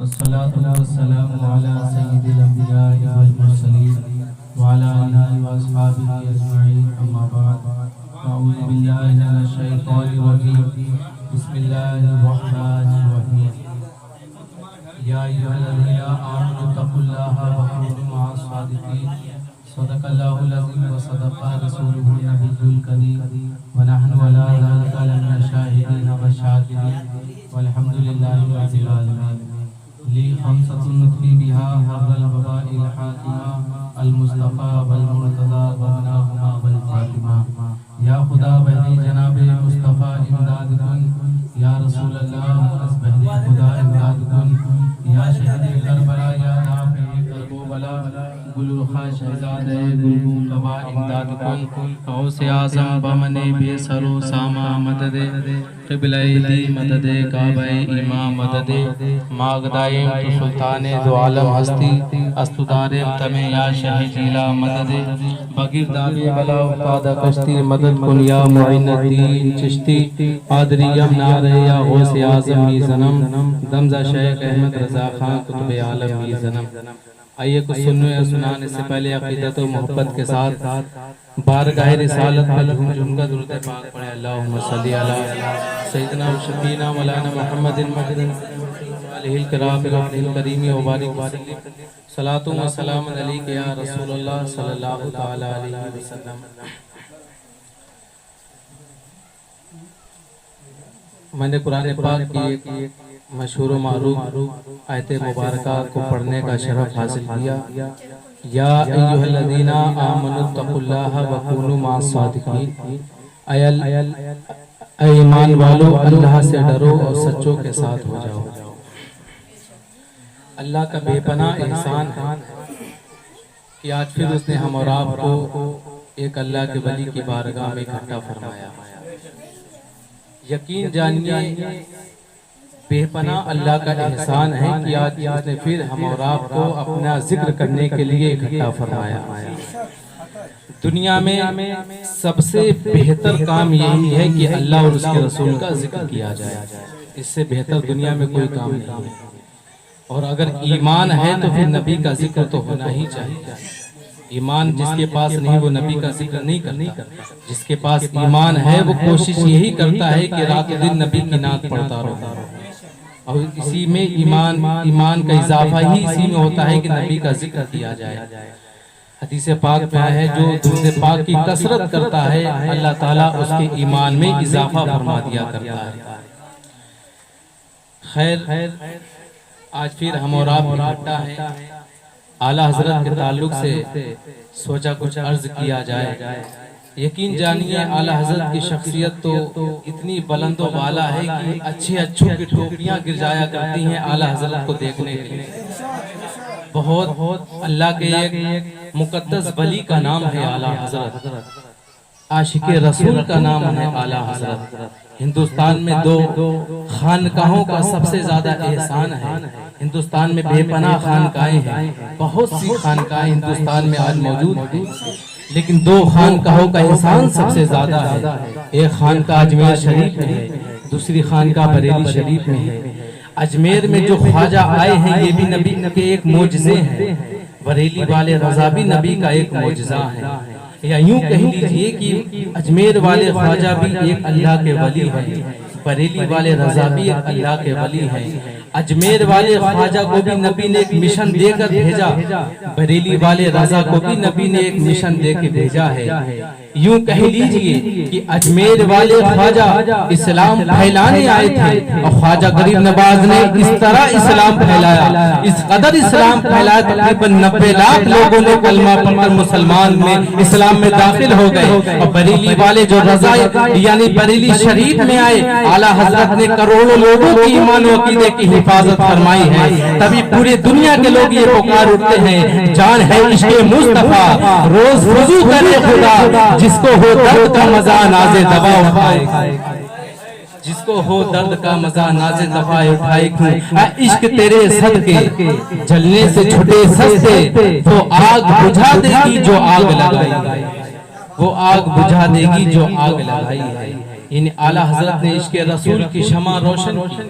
والصلاة والسلام على سيد الأنبياء والمرسلين وعلى آله وأصحابه أجمعين أما بعد أعوذ بالله من الشيطان الرجيم بسم الله الرحمن الرحيم يا أيها الذين آمنوا اتقوا الله وكونوا مع الصادقين صدق الله العظيم وصدق رسوله النبي الكريم ونحن على ذلك لمن الشاهدين والشاكرين والحمد لله رب العالمين لي خمسة نطفي بها حر الوباء الحاكمة المصطفى والمرتضى ومناهما والفاطمة یا خدا بہنی جناب مصطفیٰ امداد کن یا رسول اللہ بہنی خدا امداد کن یا شہید کربلا یا نافع کرب و بلا گلوخا شہزاد گلگو قبا امداد کن غوث اعظم بمن بے سر و ساما مدد قبلہ دی مدد کعبہ امام مدد ماغدائم تو سلطان دو عالم ہستی استدارم تمہیں یا شہ جیلا مدد بغیر دابی بلا افتادہ کشتی مدد کن یا معین الدین چشتی قادریم نعرہ یا غوث اعظم ہی زنم دمزہ شیخ احمد رضا خان کتب عالم ہی زنم آئیے کچھ سننے اور سنانے سے پہلے عقیدت و محبت کے ساتھ بارگاہ رسالت میں جھوم جھوم کا درود پاک پڑھیں اللہم صلی علی سیدنا و شفینا مولانا محمد المجد علیہ الکرام الکریم و بارک وسلم صلاۃ و سلام علیک یا رسول اللہ صلی اللہ تعالی علیہ وسلم میں نے قرآن پاک کی ایک مشہور و معروف آیت مبارکہ کو پڑھنے کا شرف حاصل کیا یا ایہا الذین آمنوا اتقوا اللہ وکونوا مع الصادقین اے ایمان والو اللہ سے ڈرو اور سچوں کے ساتھ ہو جاؤ۔ اللہ کا بے پناہ احسان ہے کہ آج پھر اس نے ہم اور آپ کو ایک اللہ کے ولی کی بارگاہ میں اکٹھا فرمایا۔ یقین جانیے بے پناہ اللہ کا احسان ہے کہ آج اس نے پھر ہم اور آپ کو اپنا ذکر کرنے کے لیے اکٹھا فرمایا۔ دنیا میں سب سے بہتر کام یہی ہے کہ اللہ اور اس کے رسول کا ذکر کیا جائے، اس سے بہتر دنیا میں کوئی کام نہیں ہے۔ اور اگر ایمان ہے تو پھر نبی کا ذکر تو ہونا ہی چاہیے۔ ایمان جس کے پاس نہیں وہ نبی کا ذکر نہیں کرتا، جس کے پاس ایمان ہے وہ کوشش یہی کرتا ہے کہ رات دن نبی کی نعت پڑھتا رہتا ہے، اور اسی میں ایمان کا اضافہ ہی اسی میں ہوتا ہے کہ نبی کا ذکر کیا جائے۔ حدیث پاک میں ہے جو درود پاک کی کثرت کرتا ہے اللہ تعالیٰ اس کے ایمان میں اضافہ فرما دیا کرتا ہے۔ خیر آج پھر ہم اور آپ اکٹھا ہیں، اعلیٰ حضرت کے تعلق سے سوچا کچھ عرض کیا جائے۔ یقین جانیے اعلیٰ حضرت کی شخصیت تو اتنی بلند و بالا ہے کہ اچھے اچھوں کی ٹھوکریاں گر جایا کرتی ہیں اعلیٰ حضرت کو دیکھنے کے لیے۔ بہت اللہ کے ایک مقدس ولی کا نام ہے اعلیٰ حضرت، عاشق رسول کا نام ہے اعلیٰ حضرت۔ ہندوستان میں دو خانقاہوں کا سب سے زیادہ احسان ہے۔ ہندوستان میں بے پناہ خانقاہیں ہیں، بہت سی خانقاہیں ہندوستان میں آج موجود ہیں، لیکن دو خانقاہوں کا احسان سب سے زیادہ ہے۔ ایک خانقاہ اجمیر شریف میں ہے، دوسری خانقاہ بریلی شریف میں ہے۔ اجمیر میں جو خواجہ آئے ہیں یہ بھی نبی کے ایک معجزے ہیں، بریلی والے رضا بھی نبی کا ایک معجزہ ہے، یا یوں کہہ لیجئے کہ اجمیر والے خواجہ بھی ایک اللہ کے ولی ہیں، بریلی والے رضا بھی ایک اللہ کے ولی ہیں۔ اجمیر والے خواجہ کو بھی نبی نے ایک مشن دے کر بھیجا، بریلی والے رضا کو بھی نبی نے ایک مشن دے کے بھیجا ہے۔ یوں کہہ لیجئے کہ اجمیر والے خواجہ اسلام پھیلانے آئے تھے اور خواجہ غریب نواز نے اس طرح اسلام پھیلایا، اس قدر اسلام پھیلایا تقریباً 90 لاکھ لوگوں نے کلمہ پڑھ کر مسلمان میں اسلام میں داخل ہو گئے۔ اور بریلی والے جو رضا یعنی بریلی شریف میں آئے، اعلیٰ حضرت نے کروڑوں لوگوں کی ایمان و عقیدے کی حفاظت فرمائی ہے۔ تبھی پورے دنیا کے لوگ یہ پکار اٹھتے ہیں جان ہے عشق مصطفیٰ روز وضو کرے خدا، جس کو ہو درد کا مزہ ناز دوا اٹھائے، جس کو ہو درد کا مزہ ناز دوا اٹھائے۔ عشق تیرے صدقے جلنے سے چھٹے سستے، وہ آگ بجھا دے گی جو آگ لگائی، وہ آگ بجھا دے گی جو آگ لگائی ہے۔ یعنی اعلیٰ حضرت نے عشق رسول کی شمع روشن کی،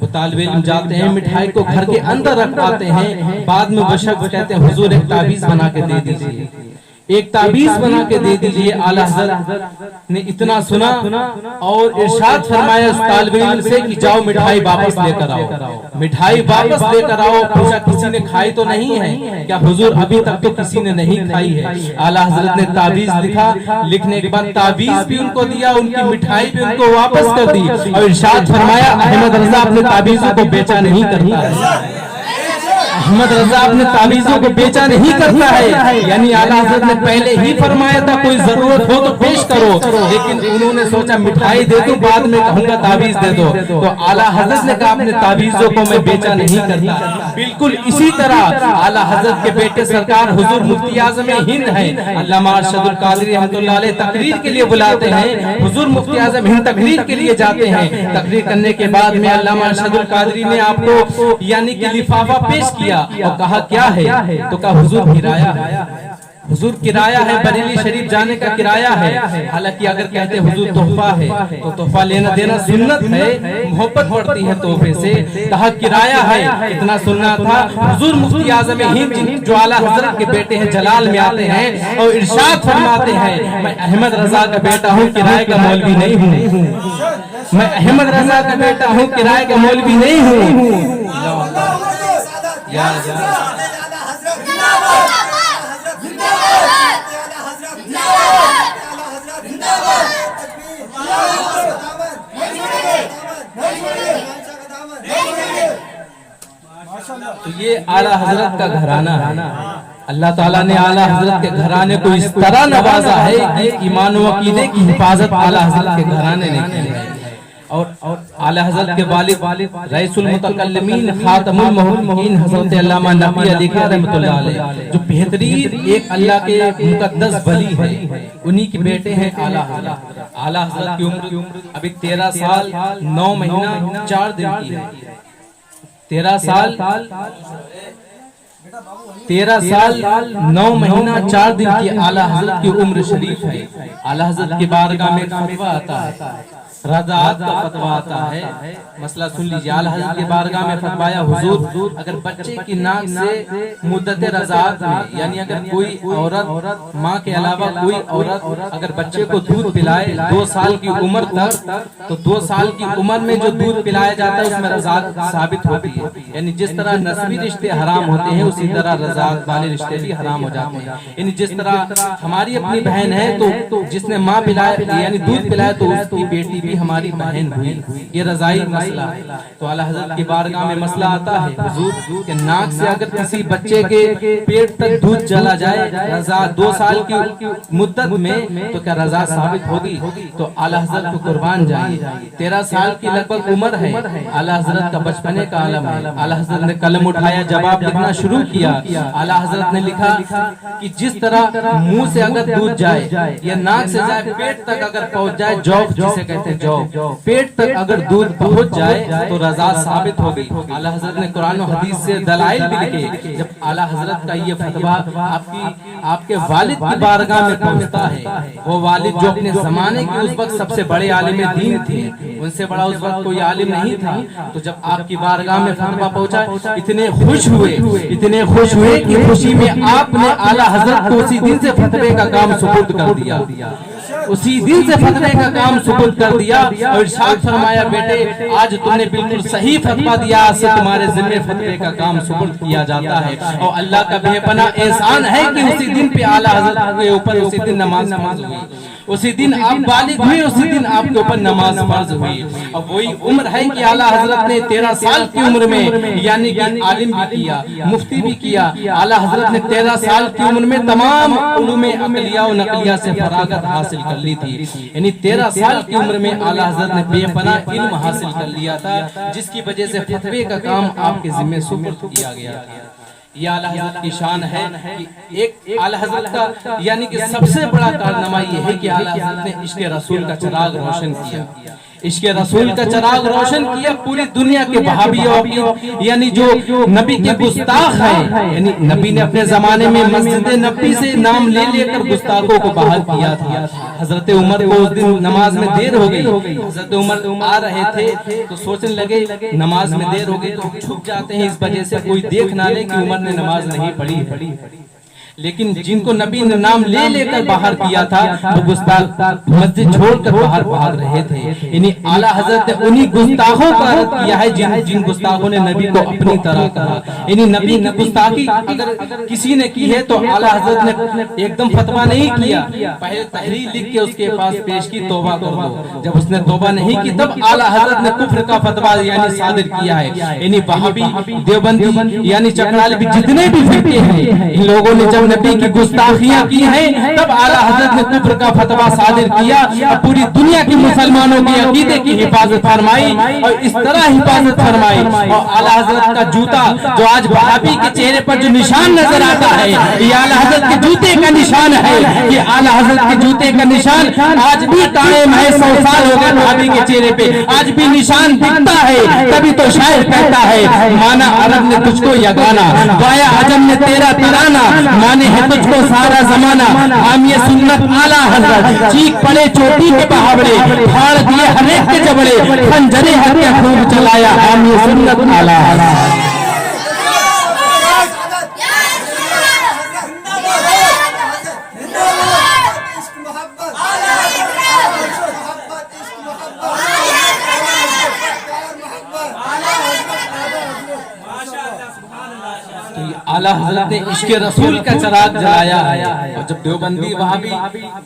وہ طالب علم جاتے ہیں مٹھائی کو گھر کے اندر رکھ پاتے ہیں، بعد میں وہ شخص کہتے ہیں حضور ایک تعویذ بنا کے دے دیجیے، ایک تعویذ بنا کے دے دیجیے۔ اعلیٰ حضرت نے اتنا سنا اور ارشاد فرمایا اس طالب علم سے کہ جاؤ مٹھائی واپس لے کر آؤ، مٹھائی واپس لے کر آؤ۔ پوچھا کسی نے کھائی تو نہیں ہے کیا؟ حضور ابھی تک تو کسی نے نہیں کھائی ہے۔ اعلیٰ حضرت نے تعویذ لکھا، لکھنے کے بعد تعویذ بھی ان کو دیا، ان کی مٹھائی بھی ان کو واپس کر دی اور ارشاد فرمایا احمد رضا اپنے تعویذوں کو بیچا نہیں کرتا ہے، احمد رضا اپنے تعویذوں کو بیچا نہیں کرتا ہے۔ یعنی اعلیٰ حضرت نے پہلے ہی فرمایا تھا کوئی ضرورت ہو تو پیش کرو، لیکن انہوں نے سوچا مٹھائی دے دو بعد میں کہوں گا تعویذ دے دو، تو اعلیٰ حضرت نے کہا اپنے تعویذوں کو میں بیچا نہیں کرتا۔ بالکل اسی طرح اعلیٰ حضرت کے بیٹے سرکار حضور مفتی اعظم ہند ہیں، علامہ ارشد القادری رحمۃ اللہ علیہ تقریر کے لیے بلاتے ہیں، حضور مفتی اعظم ہند تقریر کے لیے جاتے ہیں۔ تقریر کرنے کے بعد میں علامہ ارشد القادری نے آپ کو یعنی کہ لفافہ پیش کیا اور کہا کیا ہے؟ تو کہا حضور کرایہ ہے، حضور کرایہ ہے، بریلی شریف جانے کا کرایہ ہے۔ حالانکہ اگر کہتے حضور تحفہ ہے تو تحفہ لینا دینا سنت ہے، محبت بڑھتی ہے تحفے سے۔ کہا کرایہ ہے، اتنا سننا تھا۔ حضور مفتی اعظم ہند جو اعلیٰ حضرت کے بیٹے ہیں جلال میں آتے ہیں اور ارشاد فرماتے ہیں میں احمد رضا کا بیٹا ہوں، کرایہ کا مولوی نہیں ہوں، میں احمد رضا کا بیٹا ہوں، کرایہ کا مولوی نہیں ہوں۔ تو یہ اعلیٰ حضرت کا گھرانہ ہے۔ اللہ تعالیٰ نے اعلیٰ حضرت کے گھرانے کو اس طرح نوازا ہے کہ ایمان و عقیدے کی حفاظت اعلیٰ حضرت کے گھرانے نے کی ہے۔ اور اعلیٰ حضرت کے والد رئیس المتکلمین خاتم المحققین حضرت علامہ نقی علی خان رحمۃ اللہ علیہ جو بہترین ایک اللہ کے مقدس ولی ہے، انہی کے بیٹے ہیں اعلیٰ حضرت۔ اعلیٰ حضرت کی عمر ابھی 13 سال 9 مہینہ 4 دن کی ہے، 13 سال 9 مہینہ 4 دن کی اعلیٰ حضرت کی عمر شریف ہے۔ اعلیٰ حضرت کی بارگاہ میں فتویٰ آتا ہے، رضاعت کا فتویٰ آتا ہے۔ مسئلہ سن لیجیے، اعلیٰ حضرت کے بارگاہ میں فتوایا حضور اگر بچے کی ناک سے مدت رضاعت میں یعنی اگر کوئی عورت ماں کے علاوہ کوئی عورت اگر بچے کو دودھ پلائے 2 سال کی عمر تک، تو 2 سال کی عمر میں جو دودھ پلایا جاتا ہے اس میں رضاعت ثابت ہوتی ہے۔ یعنی جس طرح نسبی رشتے حرام ہوتے ہیں اسی طرح رضاعت والے رشتے بھی حرام ہو جاتے ہیں۔ یعنی جس طرح ہماری اپنی بہن ہے تو جس نے ماں پلایا یعنی دودھ پلایا تو اس کی بیٹی بھی ہماری بہن ہوئی، یہ رضائی مسئلہ ہے۔ تو اعلیٰ حضرت کی بارگاہ میں مسئلہ آتا ہے حضور کہ ناک سے اگر کسی بچے کے پیٹ تک دودھ چلا جائے رضا 2 سال کی مدت میں تو کیا رضا ثابت ہوگی؟ تو اعلیٰ حضرت کو قربان جائیے، 13 سال کی لگ بھگ عمر ہے، اعلیٰ حضرت کا بچپنے کا عالم ہے۔ اعلیٰ حضرت نے قلم اٹھایا، جواب لکھنا شروع کیا۔ اعلیٰ حضرت نے لکھا کہ جس طرح منہ سے اگر دودھ جائے یا ناک سے جائے پیٹ تک اگر پہنچ جائے، جوف جسے کہتے ہیں پیٹ تک اگر دودھ پہنچ جائے تو رضا ثابت ہو گئی۔ اعلیٰ حضرت نے قرآن و حدیث سے دلائل بھی لکھے۔ جب اعلیٰ حضرت کا یہ فتویٰ آپ کے والد کی بارگاہ میں پہنچتا ہے، وہ والد جو اپنے زمانے کے اس وقت سب سے بڑے عالم دین تھے، ان سے بڑا اس وقت کوئی عالم نہیں تھا، تو جب آپ کی بارگاہ میں فتویٰ پہنچا اتنے خوش ہوئے کہ خوشی میں آپ نے اعلیٰ حضرت کو اسی دن سے فتوے کا کام سپرد کر دیا، اسی دن سے فتوے کا کام سپرد کر دیا اور ارشاد فرمایا بیٹے آج تم نے بالکل صحیح فتویٰ دیا، آج سے تمہارے ذمہ فتوے کا کام سپرد کیا جاتا ہے۔ اور اللہ کا بے پناہ احسان ہے کہ اسی دن پہ اعلیٰ حضرت کے اوپر اسی دن نماز فرض ہوئی، اسی دن آپ بالغ ہوئے، اسی دن آپ کے اوپر نماز فرض ہوئی۔ اب وہی عمر ہے کہ اعلیٰ حضرت نے 13 سال کی عمر میں یعنی کہ عالم بھی کیا، مفتی بھی کیا۔ اعلیٰ حضرت نے 13 سال کی عمر میں تمام علوم عقلیہ و نقلیہ سے فراغت حاصل کر لی تھی۔ یعنی 13 سال کی عمر میں اعلیٰ حضرت نے بے پناہ علم حاصل کر لیا تھا، جس کی وجہ سے فتوے کا کام آپ کے ذمہ سپرد کیا گیا تھا۔ یہ اعلیٰ حضرت کی شان ہے کہ ایک اعلیٰ حضرت کا یعنی کہ سب سے بڑا کارنامہ یہ ہے کہ اعلیٰ حضرت نے عشق رسول کا چراغ روشن کیا۔ عشق رسول کا چراغ روشن کیا پوری دنیا کے وہابیوں کی، یعنی جو نبی کے گستاخ ہیں، یعنی نبی نے اپنے زمانے میں مسجد نبی سے نام لے لے کر گستاخوں کو باہر کیا تھا۔ حضرت عمر کو اس دن نماز میں دیر ہو گئی، حضرت عمر آ رہے تھے تو سوچنے لگے نماز میں دیر ہو گئی تو ہم چھپ جاتے ہیں اس وجہ سے کوئی دیکھ نہ لے کہ عمر نے نماز نہیں پڑھی۔ لیکن جن کو نبی نے نام لے لے کر باہر کیا تھا وہ گستاخ مسجد چھوڑ کر باہر بھاگ رہے تھے، یعنی اعلیٰ حضرت نے انہی گستاخوں کا رد کیا ہے جن گستاخوں نے نبی کو اپنی طرح کہا، یعنی نبی کی گستاخی اگر کسی نے کی ہے تو اعلیٰ حضرت نے ایک دم فتویٰ نہیں کیا، پہلے تحریر لکھ کے اس کے پاس پیش کی توبہ کر دو، جب اس نے توبہ نہیں کی تب اعلیٰ حضرت نے کفر کا فتویٰ یعنی صادر کیا ہے، یعنی وہابی دیوبندی یعنی چکرالوی جتنے بھی فرقے ہیں ان لوگوں نے جب نبی کی گستاخیاں کی ہیں تب اعلیٰ حضرت نے کفر کا فتویٰ صادر کیا اور پوری دنیا کے مسلمانوں کے عقیدے کی حفاظت فرمائی اور اس طرح حفاظت فرمائی۔ اور اعلیٰ حضرت کا جوتا جو آج وہابی کے چہرے پر جو نشان نظر آتا ہے یہ اعلیٰ حضرت کے جوتے کا نشان ہے، یہ اعلیٰ حضرت کے جوتے کا نشان آج بھی قائم ہے، 100 سال ہو گئے وہابی کے چہرے پہ آج بھی نشان دکھتا ہے۔ تبھی تو شاعر کہتا ہے مانا عرب نے تجھ کو یگانا، گایا عجم نے تیرا ترانہ، مانے ہے تجھ کو سارا زمانہ، حامی سنت اعلیٰ حضرت، چیخ پڑے چوٹی کے بہاوڑے، پھاڑ دیے ہر ایک کے جبڑے، خنجرے حق کے خوب چلایا حامی سنت اعلیٰ حضرت۔ اعلیٰ حضرت نے عشق رسول کا چراغ جلایا ہے، اور جب دیوبندی وہابی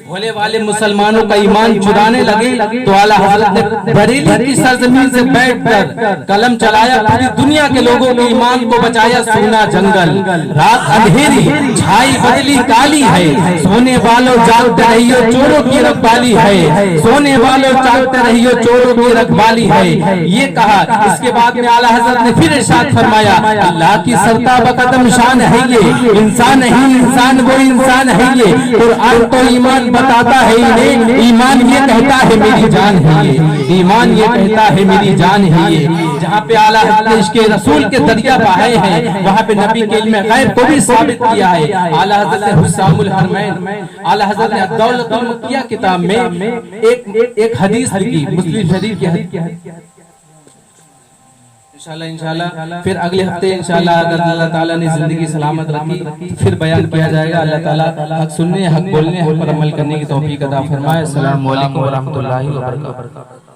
بھولے والے مسلمانوں کا ایمان چرانے لگے تو اعلیٰ حضرت نے بریلی کی سرزمین سے بیٹھ کر قلم چلایا، پوری دنیا کے لوگوں کے ایمان کو بچایا۔ سونا جنگل رات اندھیری چھائی بدلی کالی ہے، سونے والوں جاگتے رہیو چوروں کی رکھوالی ہے، سونے والوں جاگتے رہیو چوروں کی رکھوالی ہے، یہ کہا۔ اس کے بعد میں اعلیٰ حضرت نے پھر ارشاد فرمایا اللہ کی سرتاب قدم شان ہے یہ، انسان نہیں انسان وہ انسان ہے یہ، قرآن تو ایمان بتاتا ہے انہیں، ایمان یہ کہتا ہے میری جان ہے یہ، ایمان یہ کہتا ہے میری جان ہے یہ۔ جہاں پہ اعلیٰ حضرت نے عشق رسول کے دریا بہائے ہیں وہاں پہ نبی کے علم غیب کو بھی ثابت کیا ہے۔ اعلیٰ حضرت نے حسام الحرمین، اعلیٰ حضرت نے الدولۃ المکیہ کتاب میں ایک حدیث لکھی، مسلم شریف کی حدیث۔ انشاءاللہ پھر اگلے ہفتے انشاءاللہ اگر اللہ تعالیٰ نے زندگی سلامت رکھی پھر بیان کیا جائے گا۔ اللہ تعالیٰ حق سننے حق بولنے حق پر عمل کرنے کی توفیق عطا فرمائے۔ السلام علیکم ورحمۃ اللہ وبرکاتہ۔